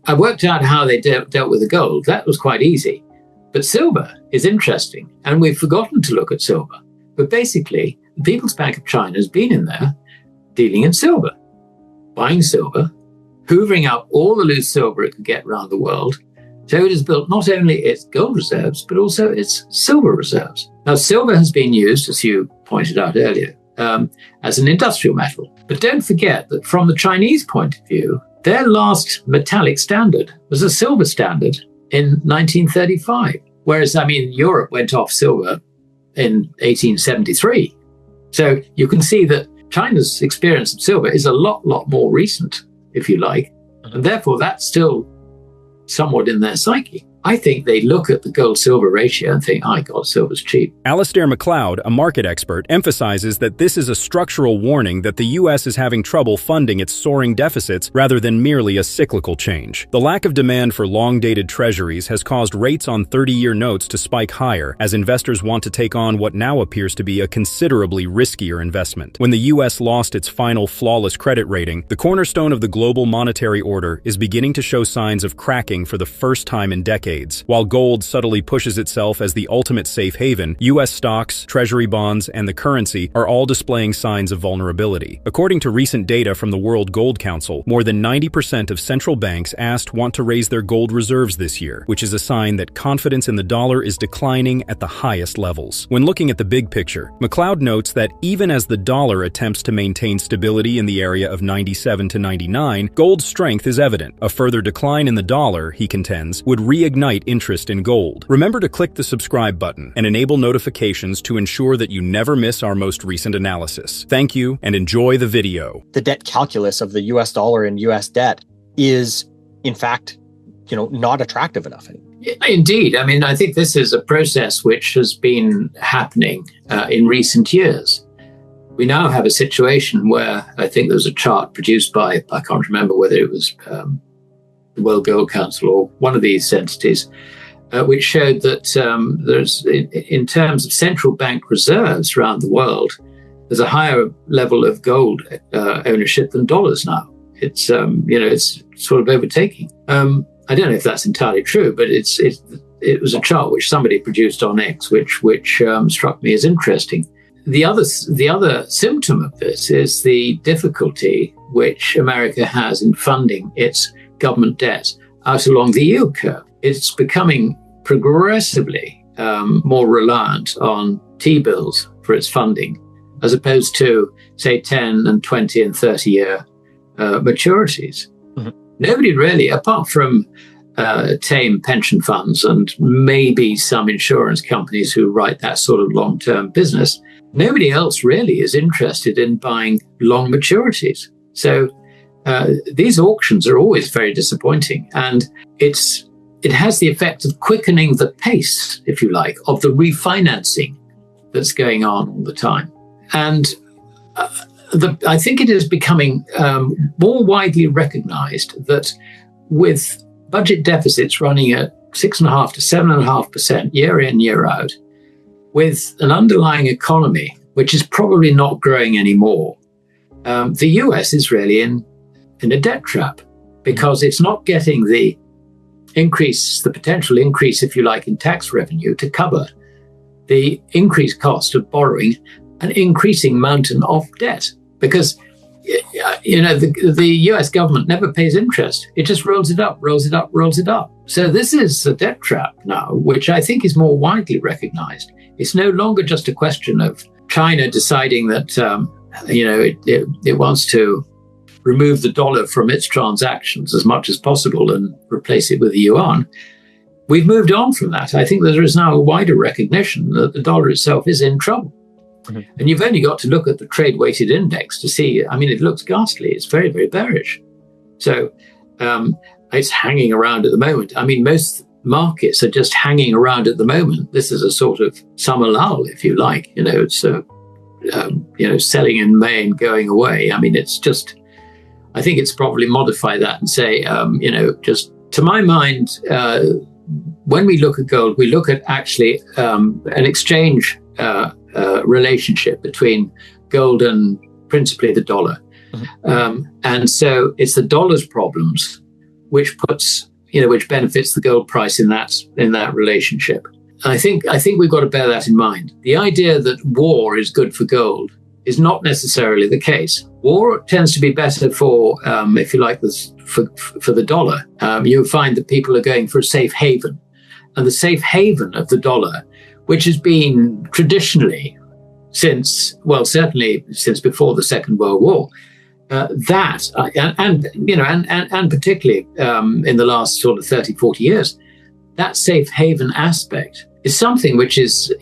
I worked out how they dealt with the gold. That was quite easy. But silver is interesting, and we've forgotten to look at silver. But basically, the People's Bank of China has been in there dealing in silver, buying silver, hoovering up all the loose silver it could get around the world. So it has built not only its gold reserves, but also its silver reserves. Now, silver has been used, as you pointed out earlier, as an industrial metal. But don't forget that from the Chinese point of view, their last metallic standard was a silver standard in 1935. Whereas, Europe went off silver in 1873. So you can see that China's experience of silver is a lot more recent, if you like. And therefore, that's still somewhat in their psyche. I think they look at the gold-silver ratio and think, God, silver's cheap. Alasdair Macleod, a market expert, emphasizes that this is a structural warning that the U.S. is having trouble funding its soaring deficits rather than merely a cyclical change. The lack of demand for long-dated treasuries has caused rates on 30-year notes to spike higher as investors want to take on what now appears to be a considerably riskier investment. When the U.S. lost its final flawless credit rating, the cornerstone of the global monetary order is beginning to show signs of cracking for the first time in decades. While gold subtly pushes itself as the ultimate safe haven, U.S. stocks, treasury bonds, and the currency are all displaying signs of vulnerability. According to recent data from the World Gold Council, more than 90% of central banks asked want to raise their gold reserves this year, which is a sign that confidence in the dollar is declining at the highest levels. When looking at the big picture, Macleod notes that even as the dollar attempts to maintain stability in the area of 97 to 99, gold's strength is evident. A further decline in the dollar, he contends, would reignite interest in gold. Remember to click the subscribe button and enable notifications to ensure that you never miss our most recent analysis. Thank you and enjoy the video. The debt calculus of the US dollar and US debt is, in fact, not attractive enough. Indeed. I think this is a process which has been happening in recent years. We now have a situation where I think there was a chart produced by, I can't remember whether it was the World Gold Council or one of these entities, which showed that there's, in terms of central bank reserves around the world, there's a higher level of gold ownership than dollars now. It's it's sort of overtaking. I don't know if that's entirely true, but it was a chart which somebody produced on X, which struck me as interesting. The other symptom of this is the difficulty which America has in funding its government debt out along the yield curve. It's becoming progressively more reliant on T-bills for its funding, as opposed to, say, 10 and 20 and 30-year maturities. Mm-hmm. Nobody really, apart from tame pension funds and maybe some insurance companies who write that sort of long-term business, nobody else really is interested in buying long maturities. So these auctions are always very disappointing, and it has the effect of quickening the pace, if you like, of the refinancing that's going on all the time. And I think it is becoming more widely recognized that with budget deficits running at 6.5% to 7.5% year in, year out, with an underlying economy which is probably not growing anymore, the US is really in a debt trap, because it's not getting the potential increase, if you like, in tax revenue to cover the increased cost of borrowing an increasing mountain of debt. Because, the US government never pays interest. It just rolls it up, rolls it up, rolls it up. So this is a debt trap now, which I think is more widely recognized. It's no longer just a question of China deciding that, it wants to remove the dollar from its transactions as much as possible and replace it with the yuan. We've moved on from that. I think there is now a wider recognition that the dollar itself is in trouble. Mm-hmm. And you've only got to look at the trade-weighted index to see, it looks ghastly. It's very, very bearish. So it's hanging around at the moment. Most markets are just hanging around at the moment. This is a sort of summer lull, if you like. It's selling in May and going away. It's just, I think it's probably modify that and say, just to my mind, when we look at gold, we look at actually an exchange relationship between gold and principally the dollar. Mm-hmm. And so it's the dollar's problems which benefits the gold price in that relationship. I think we've got to bear that in mind. The idea that war is good for gold is not necessarily the case. War tends to be better for, if you like, for the dollar. You find that people are going for a safe haven. And the safe haven of the dollar, which has been traditionally certainly since before the Second World War, and particularly in the last sort of 30, 40 years, that safe haven aspect is something which is,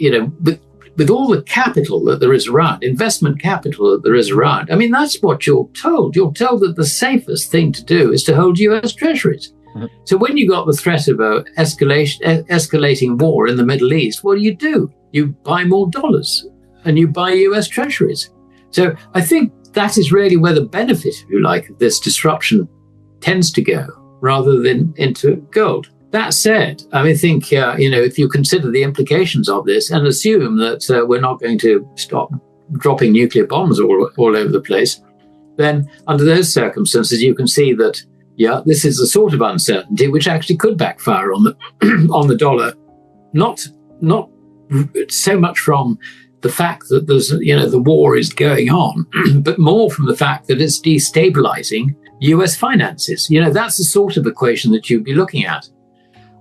with all the capital that there is around, investment capital that there is around, I mean, that's what you're told. You're told that the safest thing to do is to hold US treasuries. Mm-hmm. So when you got the threat of a escalating war in the Middle East, what do? You buy more dollars and you buy US treasuries. So I think that is really where the benefit, if you like, of this disruption tends to go, rather than into gold. That said, I think, if you consider the implications of this and assume that we're not going to stop dropping nuclear bombs all over the place, then under those circumstances, you can see that, this is the sort of uncertainty which actually could backfire on the dollar, not so much from the fact that there's, the war is going on, but more from the fact that it's destabilizing US finances. That's the sort of equation that you'd be looking at.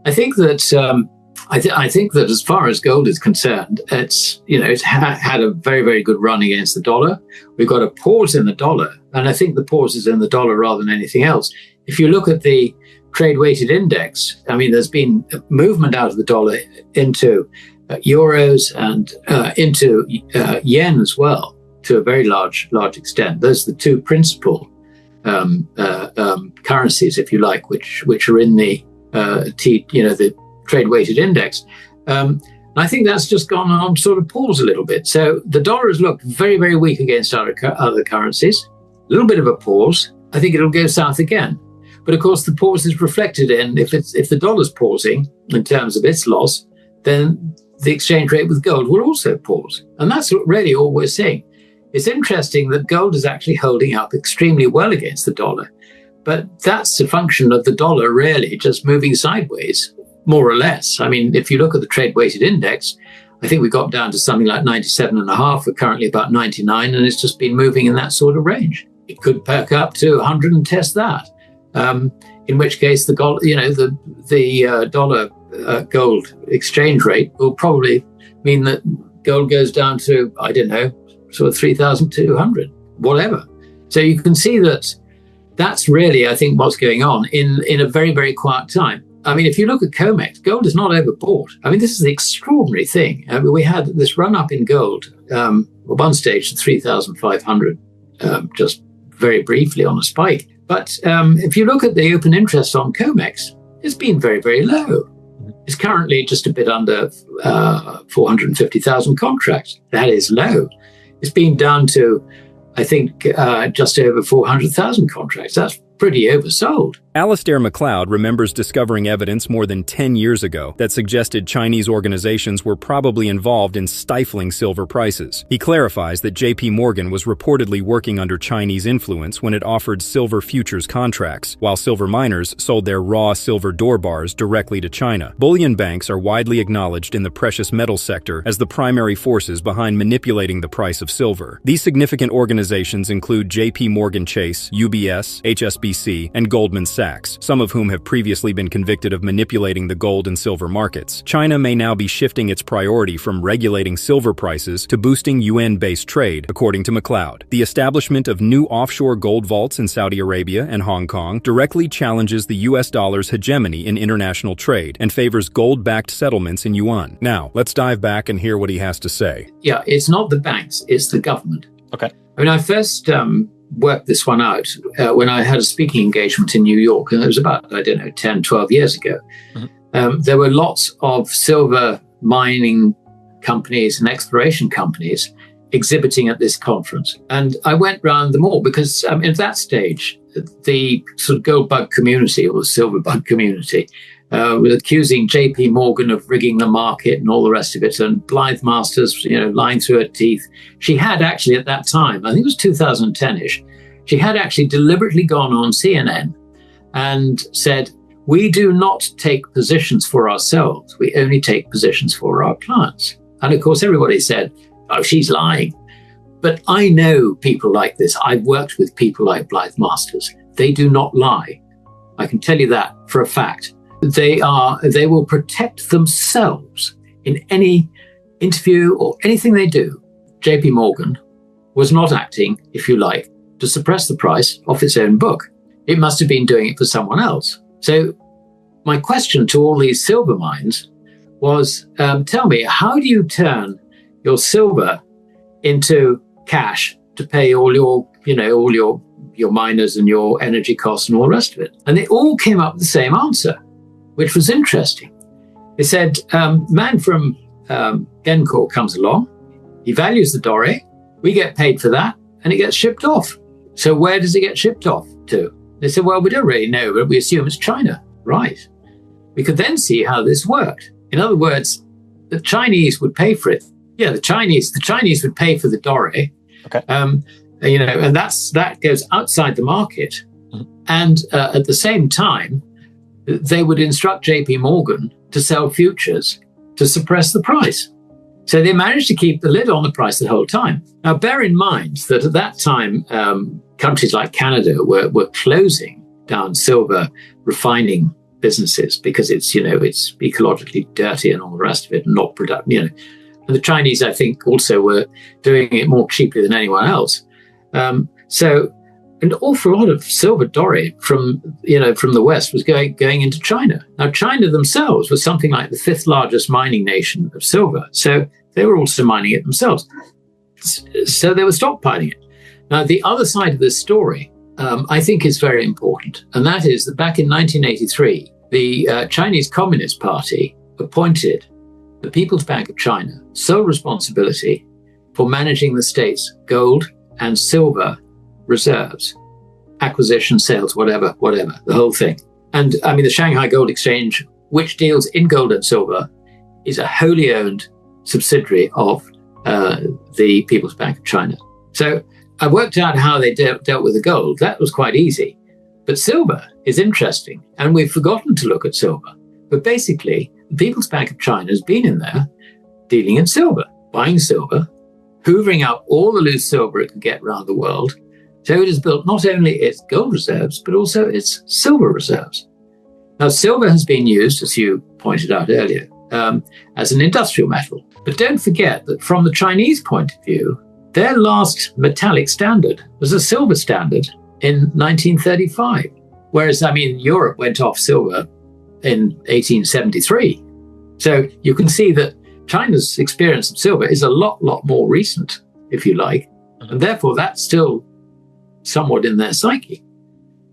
I think that I think that as far as gold is concerned, it's had a very, very good run against the dollar. We've got a pause in the dollar, and I think the pause is in the dollar rather than anything else. If you look at the trade-weighted index, I mean, there's been movement out of the dollar into euros and into yen as well, to a very large extent. Those are the two principal currencies, if you like, which are in the the trade-weighted index. And I think that's just gone on sort of pause a little bit. So the dollar has looked very, very weak against other currencies. A little bit of a pause. I think it'll go south again. But of course, the pause is reflected in, if the dollar's pausing in terms of its loss, then the exchange rate with gold will also pause. And that's really all we're seeing. It's interesting that gold is actually holding up extremely well against the dollar. But that's a function of the dollar really just moving sideways, more or less. I mean, if you look at the trade-weighted index, I think we got down to something like 97.5. We're currently about 99, and it's just been moving in that sort of range. It could perk up to 100 and test that. In which case, the dollar gold exchange rate will probably mean that gold goes down to, I don't know, sort of 3,200, whatever. So you can see that that's really, I think, what's going on in a very, very quiet time. I mean, if you look at COMEX, gold is not overbought. I mean, this is the extraordinary thing. I mean, we had this run up in gold at one stage to 3,500, just very briefly on a spike. But if you look at the open interest on COMEX, it's been very, very low. It's currently just a bit under 450,000 contracts. That is low. It's been down to, I think, just over 400,000 contracts. That's pretty oversold. Alasdair Macleod remembers discovering evidence more than 10 years ago that suggested Chinese organizations were probably involved in stifling silver prices. He clarifies that JP Morgan was reportedly working under Chinese influence when it offered silver futures contracts, while silver miners sold their raw silver door bars directly to China. Bullion banks are widely acknowledged in the precious metal sector as the primary forces behind manipulating the price of silver. These significant organizations include JP Morgan Chase, UBS, HSBC, and Goldman Sachs, some of whom have previously been convicted of manipulating the gold and silver markets. China may now be shifting its priority from regulating silver prices to boosting yuan-based trade, according to Macleod. The establishment of new offshore gold vaults in Saudi Arabia and Hong Kong directly challenges the US dollar's hegemony in international trade and favors gold-backed settlements in yuan. Now, let's dive back and hear what he has to say. Yeah, it's not the banks, it's the government. Okay. I mean, I first worked this one out when I had a speaking engagement in New York, and it was about, 10, 12 years ago. Mm-hmm. There were lots of silver mining companies and exploration companies exhibiting at this conference. And I went round them all because at that stage, the sort of gold bug community or silver bug community was accusing JP Morgan of rigging the market and all the rest of it. And Blythe Masters, lying through her teeth. She had actually at that time, I think it was 2010-ish, she had actually deliberately gone on CNN and said, we do not take positions for ourselves. We only take positions for our clients. And of course, everybody said, oh, she's lying. But I know people like this. I've worked with people like Blythe Masters. They do not lie. I can tell you that for a fact. They will protect themselves in any interview or anything they do. JP Morgan was not acting, if you like, to suppress the price off its own book. It must have been doing it for someone else. So my question to all these silver mines was, tell me, how do you turn your silver into cash to pay all your miners and your energy costs and all the rest of it? And they all came up with the same answer, which was interesting. They said, man from Gencor comes along, he values the doré, we get paid for that, and it gets shipped off. So where does it get shipped off to? They said, well, we don't really know, but we assume it's China. Right. We could then see how this worked. In other words, the Chinese would pay for it. Yeah, the Chinese would pay for the doré. Okay. And that goes outside the market. Mm-hmm. And at the same time, they would instruct JP Morgan to sell futures to suppress the price. So they managed to keep the lid on the price the whole time. Now, bear in mind that at that time, countries like Canada were closing down silver refining businesses because it's ecologically dirty and all the rest of it, and not productive. And the Chinese, I think, also were doing it more cheaply than anyone else. So an awful lot of silver doré from the West was going into China. Now, China themselves was something like the 5th largest mining nation of silver. So they were also mining it themselves. So they were stockpiling it. Now, the other side of this story, I think, is very important. And that is that back in 1983, the Chinese Communist Party appointed the People's Bank of China sole responsibility for managing the state's gold and silver reserves, acquisition, sales, whatever, the whole thing. And I mean, the Shanghai Gold Exchange, which deals in gold and silver, is a wholly owned subsidiary of the People's Bank of China. So I worked out how they dealt with the gold. That was quite easy. But silver is interesting, and we've forgotten to look at silver. But basically, the People's Bank of China has been in there dealing in silver, buying silver, hoovering up all the loose silver it can get around the world. So it has built not only its gold reserves, but also its silver reserves. Now, silver has been used, as you pointed out earlier, as an industrial metal. But don't forget that from the Chinese point of view, their last metallic standard was a silver standard in 1935. Whereas, Europe went off silver in 1873. So you can see that China's experience of silver is a lot more recent, if you like. And therefore, that's still somewhat in their psyche.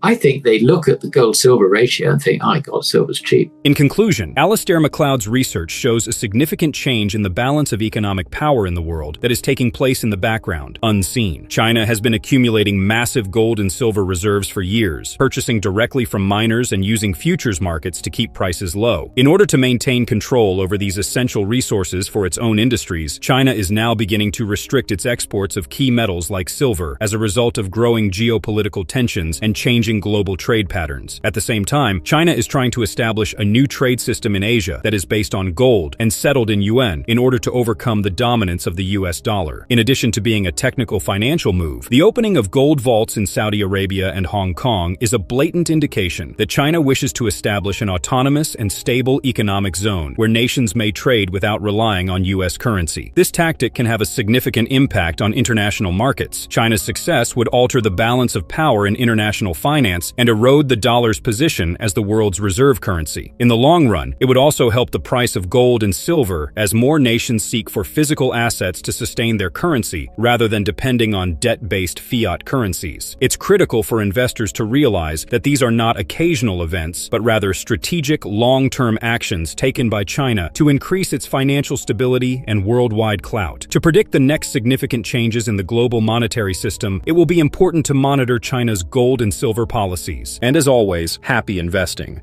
I think they look at the gold-silver ratio and think, God, silver's cheap. In conclusion, Alasdair Macleod's research shows a significant change in the balance of economic power in the world that is taking place in the background, unseen. China has been accumulating massive gold and silver reserves for years, purchasing directly from miners and using futures markets to keep prices low. In order to maintain control over these essential resources for its own industries, China is now beginning to restrict its exports of key metals like silver as a result of growing geopolitical tensions and changing global trade patterns. At the same time, China is trying to establish a new trade system in Asia that is based on gold and settled in yuan in order to overcome the dominance of the US dollar. In addition to being a technical financial move, the opening of gold vaults in Saudi Arabia and Hong Kong is a blatant indication that China wishes to establish an autonomous and stable economic zone where nations may trade without relying on US currency. This tactic can have a significant impact on international markets. China's success would alter the balance of power in international finance and erode the dollar's position as the world's reserve currency. In the long run, it would also help the price of gold and silver as more nations seek for physical assets to sustain their currency rather than depending on debt-based fiat currencies. It's critical for investors to realize that these are not occasional events, but rather strategic, long-term actions taken by China to increase its financial stability and worldwide clout. To predict the next significant changes in the global monetary system, it will be important to monitor China's gold and silver policies. And as always, happy investing.